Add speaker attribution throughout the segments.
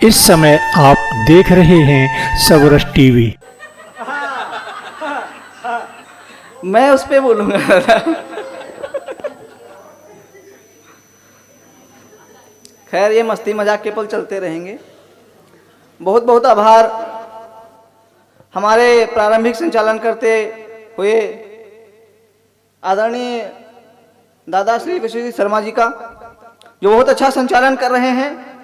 Speaker 1: इस समय आप देख रहे हैं सबरस टीवी।
Speaker 2: मैं उस पे बोलूंगा। खैर, ये मस्ती मजाक के पल चलते रहेंगे। बहुत बहुत आभार हमारे प्रारंभिक संचालन करते हुए आदरणीय दादा श्री विश्वजीत शर्मा जी का, जो बहुत अच्छा संचालन कर रहे हैं।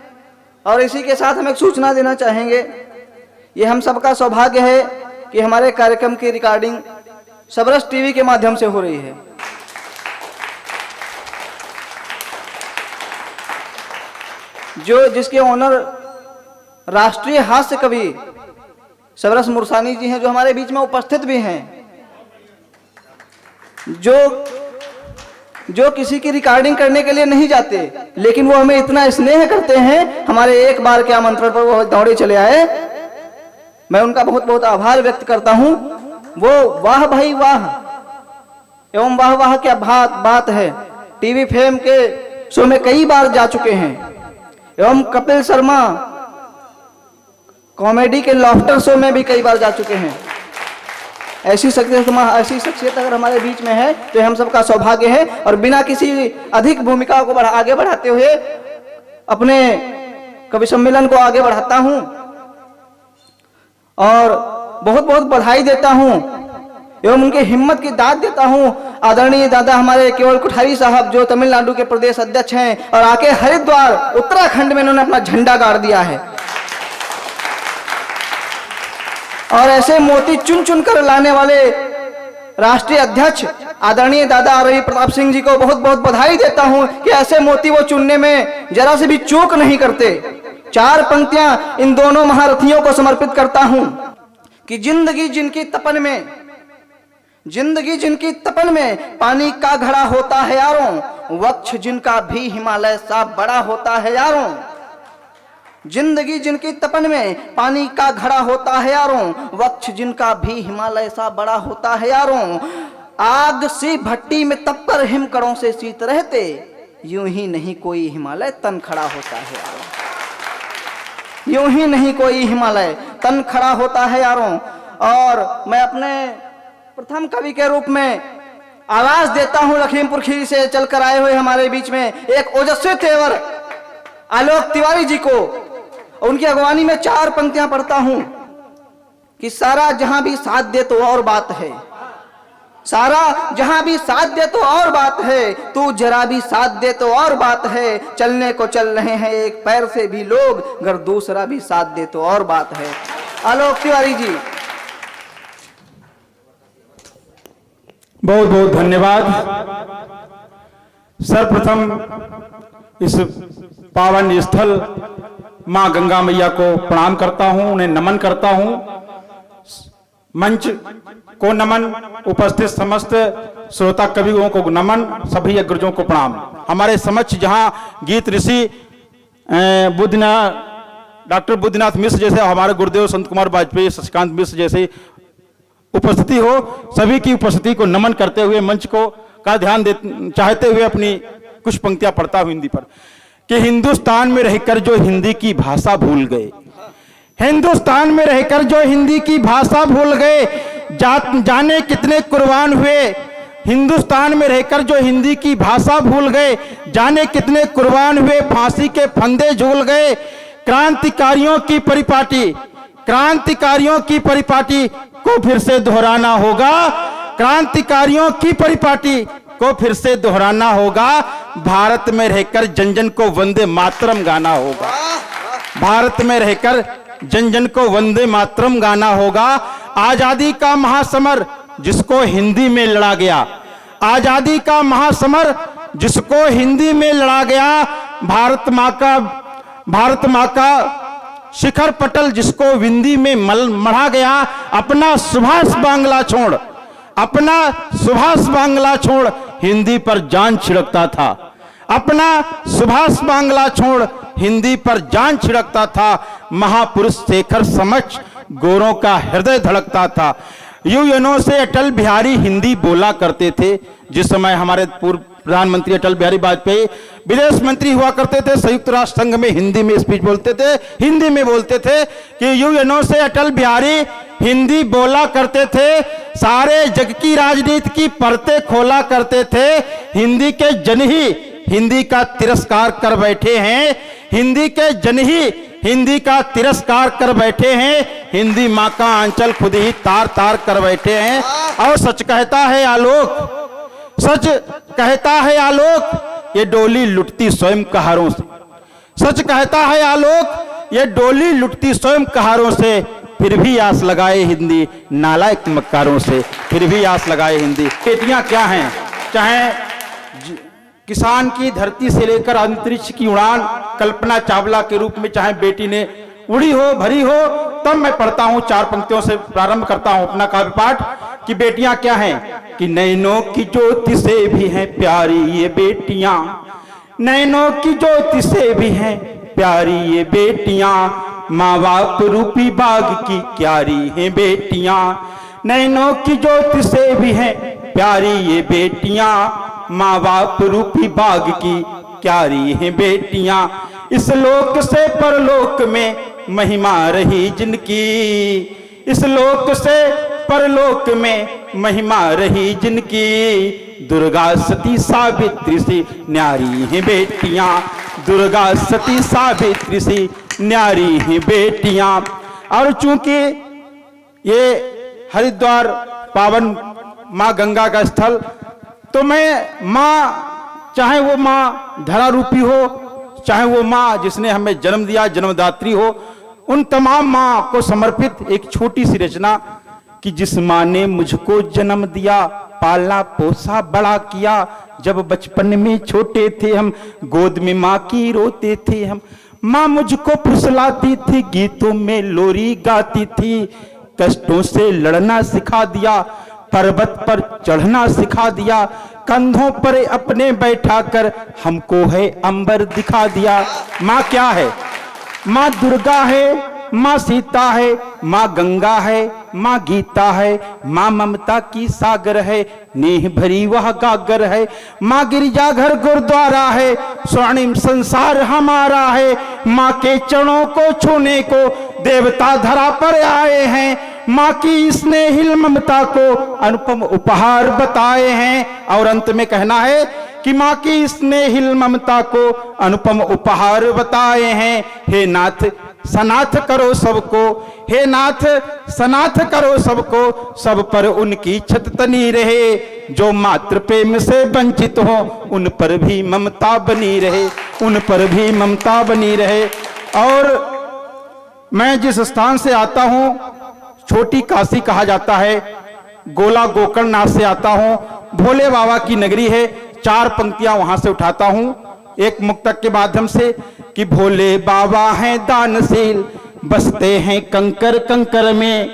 Speaker 2: और इसी के साथ हम एक सूचना देना चाहेंगे। ये हम सबका सौभाग्य है कि हमारे कार्यक्रम की रिकॉर्डिंग सबरस टीवी के माध्यम से हो रही है। जिसके ओनर राष्ट्रीय हास्य कवि सबरस मुरसानी जी हैं, जो हमारे बीच में उपस्थित भी हैं, जो किसी की रिकॉर्डिंग करने के लिए नहीं जाते, लेकिन वो हमें इतना स्नेह करते हैं, हमारे एक बार के आमंत्रण पर वो दौड़े चले आए। मैं उनका बहुत बहुत आभार व्यक्त करता हूं। वो वाह भाई वाह एवं वाह वाह क्या बात है। टीवी फेम के शो में कई बार जा चुके हैं एवं कपिल शर्मा कॉमेडी के लॉफ्टर शो में भी कई बार जा चुके हैं। ऐसी शख्सियत अगर हमारे बीच में है तो हम सबका सौभाग्य है। और बिना किसी अधिक भूमिका को आगे बढ़ाते हुए अपने कवि सम्मेलन को आगे बढ़ाता हूं और बहुत बहुत बधाई देता हूं एवं उनकी हिम्मत की दाद देता हूं। आदरणीय दादा हमारे केवल कोठारी साहब, जो तमिलनाडु के प्रदेश अध्यक्ष हैं और आके हरिद्वार उत्तराखंड में इन्होंने अपना झंडा गाड़ दिया है। और ऐसे मोती चुन चुन कर लाने वाले राष्ट्रीय अध्यक्ष आदरणीय दादा रवि प्रताप सिंह जी को बहुत बहुत बधाई देता हूं कि ऐसे मोती वो चुनने में जरा से भी चूक नहीं करते। चार पंक्तियां इन दोनों महारथियों को समर्पित करता हूं कि जिंदगी जिनकी तपन में पानी का घड़ा होता है यारों, वक्ष जिनका भी हिमालय सा बड़ा होता है यारों। जिंदगी जिनकी तपन में पानी का घड़ा होता है यारों, वक्ष जिनका भी हिमालय सा बड़ा होता है यारों। आग सी भट्टी में तपकर हिमकणों से शीत रहते, यूं ही नहीं कोई हिमालय तन खड़ा होता है यारों। यूं ही नहीं कोई हिमालय तन खड़ा होता है यारों। और मैं अपने प्रथम कवि के रूप में आवाज देता हूं लखीमपुर खीरी से चलकर आए हुए हमारे बीच में एक ओजस्वी तेवर आलोक तिवारी जी को। उनकी अगवानी में चार पंक्तियां पढ़ता हूं कि सारा जहां भी साथ दे तो और बात है, सारा जहां भी साथ दे तो और बात है, तू जरा भी साथ दे तो और बात है। चलने को चल रहे हैं एक पैर से भी लोग, अगर दूसरा भी साथ दे तो और बात है। आलोक तिवारी जी,
Speaker 3: बहुत बहुत धन्यवाद। सर्वप्रथम इस पावन स्थल मां गंगा मैया को प्रणाम करता हूं, उन्हें नमन करता हूं। मंच को नमन, उपस्थित समस्त श्रोता कवियों को नमन, सभी अग्रजों को प्रणाम। हमारे समक्ष जहां गीत ऋषि डॉक्टर बुद्धनाथ मिश्र जैसे, हमारे गुरुदेव संत कुमार वाजपेयी, शशिकांत मिश्र जैसे उपस्थिति हो, सभी की उपस्थिति को नमन करते हुए मंच को का ध्यान चाहते हुए अपनी कुछ पंक्तियां पढ़ता हूं हिंदी पर कि हिंदुस्तान में रहकर जो हिंदी की भाषा भूल गए, हिंदुस्तान में रहकर जो हिंदी की भाषा भूल गए, जाने कितने कुर्बान हुए। हिंदुस्तान में रहकर जो हिंदी की भाषा भूल गए, जाने कितने कुर्बान हुए, फांसी के फंदे झूल गए। क्रांतिकारियों की परिपाटी को फिर से दोहराना होगा, क्रांतिकारियों की परिपाटी को फिर से दोहराना होगा। भारत में रहकर जन जन को वंदे मातरम गाना होगा, भारत में रहकर जन जन को वंदे मातरम गाना होगा। आजादी का महासमर जिसको हिंदी में लड़ा गया, आजादी का महासमर जिसको हिंदी में लड़ा गया। भारत माँ का शिखर पटल जिसको हिंदी में मढ़ा गया। अपना सुभाष बांग्ला छोड़ हिंदी पर जान छिड़कता था, अपना सुभाष बांग्ला छोड़ हिंदी पर जान छिड़कता था। महापुरुष शेखर समक्ष गोरों का हृदय धड़कता था। यूएनओ से अटल बिहारी हिंदी बोला करते थे। जिस समय हमारे पूर्व प्रधानमंत्री अटल बिहारी वाजपेयी विदेश मंत्री हुआ करते थे, संयुक्त राष्ट्र संघ में हिंदी में स्पीच बोलते थे, हिंदी में बोलते थे कि यूएनओ से अटल बिहारी हिंदी बोला करते थे, सारे जग की राजनीति की परतें खोला करते थे। हिंदी के जन ही हिंदी का तिरस्कार कर बैठे हैं, हिंदी के जन ही हिंदी का तिरस्कार कर बैठे हैं, हिंदी माँ का आंचल खुद ही तार तार कर बैठे हैं। और सच कहता है आलोक, सच कहता है आलोक, ये डोली लुटती स्वयं कहारों से। सच कहता है आलोक, ये डोली लुटती स्वयं कहारों से, फिर भी आस लगाए हिंदी नालायक मक्कारों से, फिर भी आस लगाए हिंदी। बेटियां क्या हैं, चाहे किसान की धरती से लेकर अंतरिक्ष की उड़ान कल्पना चावला के रूप में चाहे बेटी ने उड़ी हो भरी हो, तब मैं पढ़ता हूं, 4 पंक्तियों से प्रारंभ करता हूं अपना काव्य पाठ कि बेटियां क्या हैं कि नैनों की ज्योति से भी हैं प्यारी ये बेटियां, नैनों की ज्योति से भी हैं प्यारी ये बेटियां, माँ बाप रूपी बाग की क्यारी हैं बेटियां, नैनों की ज्योति से भी हैं प्यारी ये बेटियां, माँ बाप रूपी बाग की क्यारी हैं बेटियां, इस लोक से परलोक में महिमा रही जिनकी, इस लोक से परलोक में महिमा रही जिनकी, दुर्गा सती सावित्री सी न्यारी हैं बेटियां, दुर्गा सती सावित्री सी न्यारी हैं बेटियां। और चूंकि ये हरिद्वार पावन माँ गंगा का स्थल, तो मैं माँ, चाहे वो माँ धरा रूपी हो, चाहे वो माँ जिसने हमें जन्म दिया जन्मदात्री हो, उन तमाम माँ को समर्पित एक छोटी सी रचना कि जिस माँ ने मुझको जन्म दिया, पालना पोसा बड़ा किया, जब बचपन में छोटे थे हम गोद में माँ की रोते थे हम, माँ मुझको फुसलाती थी गीतों में लोरी गाती थी, कष्टों से लड़ना सिखा दिया, पर्वत पर चढ़ना सिखा दिया, कंधों पर अपने बैठाकर हमको है अंबर दिखा दिया। माँ क्या है, माँ दुर्गा है, माँ सीता है, माँ गंगा है, माँ गीता है, माँ ममता की सागर है, नेह भरी वह गागर है, माँ गिरजाघर गुरुद्वारा है, स्वर्णिम संसार हमारा है, माँ के चरणों को छूने को देवता धरा पर आए हैं, माँ की स्नेहिल ममता को अनुपम उपहार बताए हैं। और अंत में कहना है कि माँ की स्नेहिल ममता को अनुपम उपहार बताए हैं। हे नाथ सनाथ करो सबको, हे नाथ सनाथ करो सबको, सब पर उनकी छत तनी रहे, जो मातृ प्रेम से वंचित हो उन पर भी ममता बनी रहे, उन पर भी ममता बनी रहे। और मैं जिस स्थान से आता हूँ छोटी काशी कहा जाता है, गोला गोकर्णनाथ से आता हूँ, भोले बाबा की नगरी है। 4 पंक्तियां वहां से उठाता हूं एक मुक्तक के माध्यम से कि भोले बाबा हैं दानशील, बसते हैं कंकर कंकर में,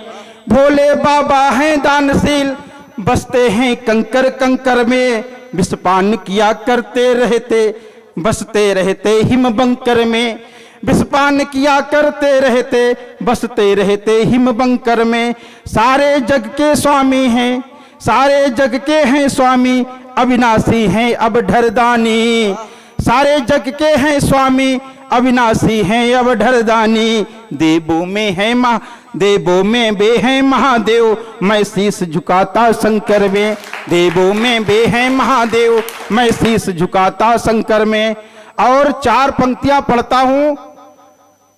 Speaker 3: भोले बाबा हैं दानशील, बसते हैं कंकर कंकर में, विषपान किया करते रहते, बसते रहते हिम बंकर में, विषपान किया करते रहते, बसते रहते हिम बंकर में, सारे जग के स्वामी हैं, सारे जग के हैं स्वामी, अविनाशी हैं अब ढरदानी, सारे जग के हैं स्वामी, अविनाशी हैं अब ढरदानी, देवों में है महा, देवों में बे हैं महादेव, मैं शीश झुकाता शंकर में, देवों में बे हैं महादेव, मैं शीश झुकाता शंकर में। और 4 पंक्तियां पढ़ता हूं,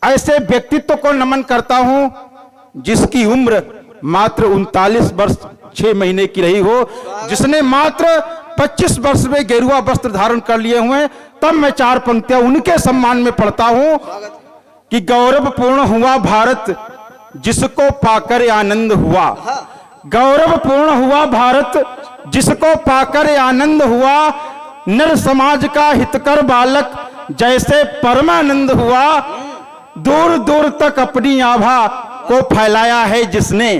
Speaker 3: ऐसे व्यक्तित्व को नमन करता हूं जिसकी उम्र मात्र 39 वर्ष 6 महीने की रही हो, जिसने मात्र 25 वर्ष में गेरुआ वस्त्र धारण कर लिए हुए। तब मैं 4 पंक्तियां उनके सम्मान में पढ़ता हूं कि गौरवपूर्ण हुआ भारत जिसको पाकर आनंद हुआ, गौरवपूर्ण हुआ भारत जिसको पाकर आनंद हुआ, नर समाज का हितकर बालक जैसे परमानंद हुआ, दूर दूर तक अपनी आभा को फैलाया है जिसने,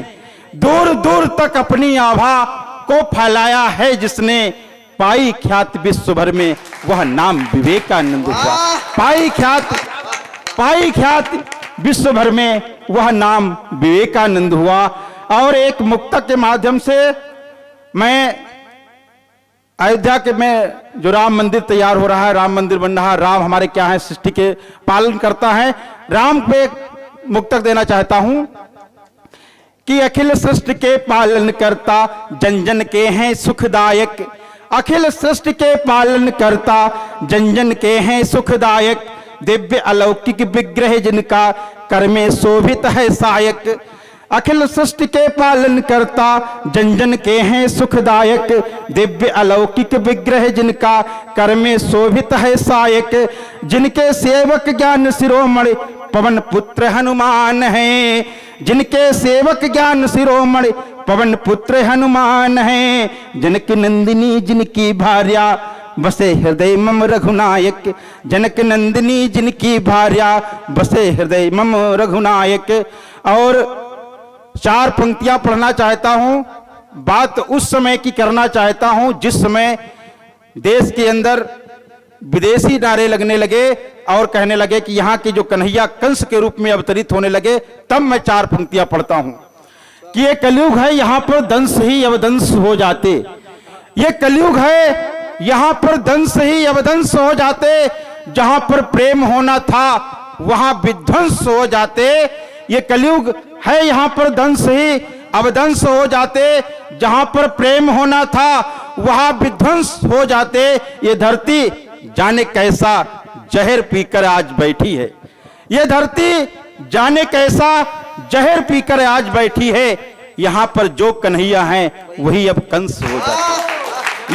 Speaker 3: दूर दूर तक अपनी आभा को फैलाया है जिसने, पाई ख्यात विश्व भर में वह नाम विवेकानंद हुआ, पाई ख्यात विश्व भर में वह नाम विवेकानंद हुआ। और एक मुक्तक के माध्यम से मैं अयोध्या के में जो राम मंदिर तैयार हो रहा है, राम मंदिर बन रहा है, राम हमारे क्या है, सृष्टि के पालन करता है। राम पे एक मुक्तक देना चाहता हूं कि अखिल सृष्टि के पालन करता, जन जन के हैं सुखदायक। अखिल सृष्टि के पालन करता, जन जन के हैं सुखदायक। दिव्य अलौकिक विग्रह जिनका, कर में शोभित है सायक। अखिल सृष्टि के पालन करता, जन जन के हैं सुखदायक। दिव्य अलौकिक विग्रह जिनका, कर में शोभित है सायक। जिनके सेवक ज्ञान शिरोमणि, पवन पुत्र हनुमान है। जिनके सेवक ज्ञान शिरोमणि, पवन पुत्र हनुमान है। जनक नंदिनी जिनकी भार्या, बसे हृदय मम रघुनायक। जनक नंदिनी जिनकी भार्या, बसे हृदय मम रघुनायक। और 4 पंक्तियां पढ़ना चाहता हूं। बात उस समय की करना चाहता हूं जिस समय देश के अंदर विदेशी नारे लगने लगे और कहने लगे कि यहां के जो कन्हैया कंस के रूप में अवतरित होने लगे, तब मैं 4 पंक्तियां पढ़ता हूं कि ये कलयुग है, यहां पर दंश ही अवदंश हो जाते। ये कलयुग है, यहां पर दंश ही अवदंश हो जाते। जहां पर प्रेम होना था, वहां विध्वंस हो जाते। ये कलयुग है, यहां पर दंश ही अवदंश हो जाते। जहां पर प्रेम होना था, वहां विध्वंस हो जाते। ये धरती जाने कैसा जहर पीकर आज बैठी है। ये धरती जाने कैसा जहर पीकर आज बैठी है। यहां पर जो कन्हैया हैं, वही अब कंस हो जाते।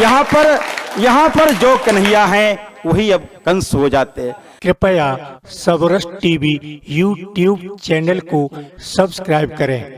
Speaker 3: यहां पर जो कन्हैया हैं, वही अब कंस हो जाते।
Speaker 1: कृपया सबरस टीवी यूट्यूब चैनल को सब्सक्राइब करें।